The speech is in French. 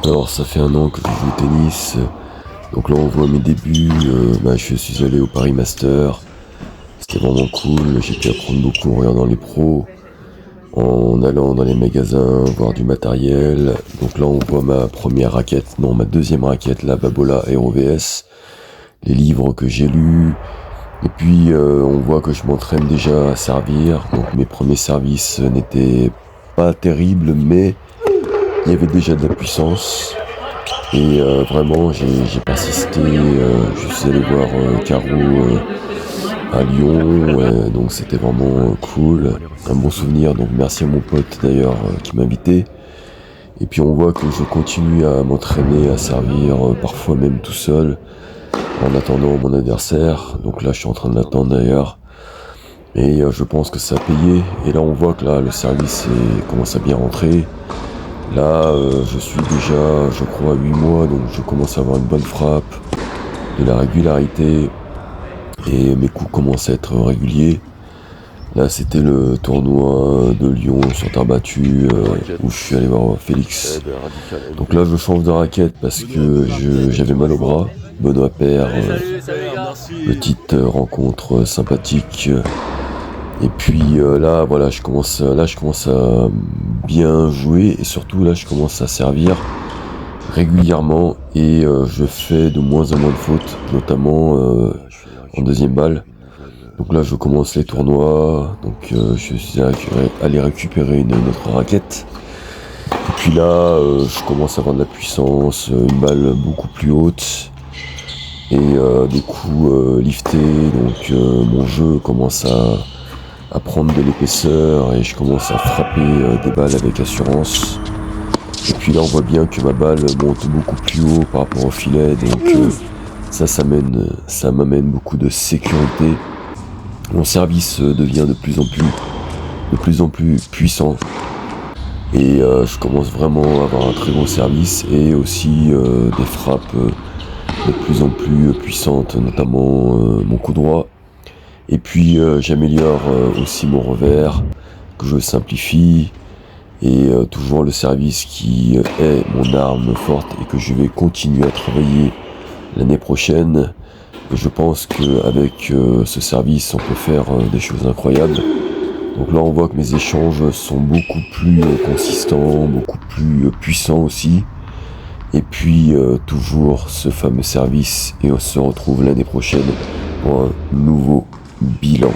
Alors ça fait 1 an que je joue au tennis, donc là on voit mes débuts, je suis allé au Paris Master, c'était vraiment cool, j'ai pu apprendre beaucoup en regardant les pros, en allant dans les magasins, voir du matériel. Donc là on voit ma deuxième raquette, la Babola Aero VS, les livres que j'ai lus, et puis on voit que je m'entraîne déjà à servir, donc mes premiers services n'étaient pas terribles, mais il y avait déjà de la puissance. Et vraiment, j'ai persisté. Je suis allé voir Caro à Lyon, donc c'était vraiment cool, un bon souvenir. Donc merci à mon pote d'ailleurs qui m'a invité. Et puis on voit que je continue à m'entraîner, à servir, parfois même tout seul, en attendant mon adversaire. Donc là, je suis en train de l'attendre d'ailleurs. Et je pense que ça a payé. Et là, on voit que là, le service commence à bien rentrer. Là, je suis déjà, je crois, à 8 mois, donc je commence à avoir une bonne frappe, de la régularité, et mes coups commencent à être réguliers. Là, c'était le tournoi de Lyon sur terre battue, où je suis allé voir Félix. Donc là, je change de raquette parce que j'avais mal au bras. Benoît Paire, petite rencontre sympathique. Et puis là, voilà, je commence à bien jouer, et surtout là, je commence à servir régulièrement, et je fais de moins en moins de fautes, notamment en deuxième balle. Donc là, je commence les tournois, donc je suis allé récupérer une autre raquette. Et puis là, je commence à avoir de la puissance, une balle beaucoup plus haute, et des coups liftés, donc mon jeu commence à prendre de l'épaisseur, et je commence à frapper des balles avec assurance. Et puis là, on voit bien que ma balle monte beaucoup plus haut par rapport au filet, donc ça m'amène beaucoup de sécurité. Mon service devient de plus en plus puissant, et je commence vraiment à avoir un très bon service, et aussi des frappes de plus en plus puissantes, notamment mon coup droit. Et puis j'améliore aussi mon revers, que je simplifie, et toujours le service qui est mon arme forte, et que je vais continuer à travailler l'année prochaine. Et je pense qu'avec ce service, on peut faire des choses incroyables. Donc là, on voit que mes échanges sont beaucoup plus consistants, beaucoup plus puissants aussi. Et puis toujours ce fameux service, et on se retrouve l'année prochaine pour un nouveau bilan.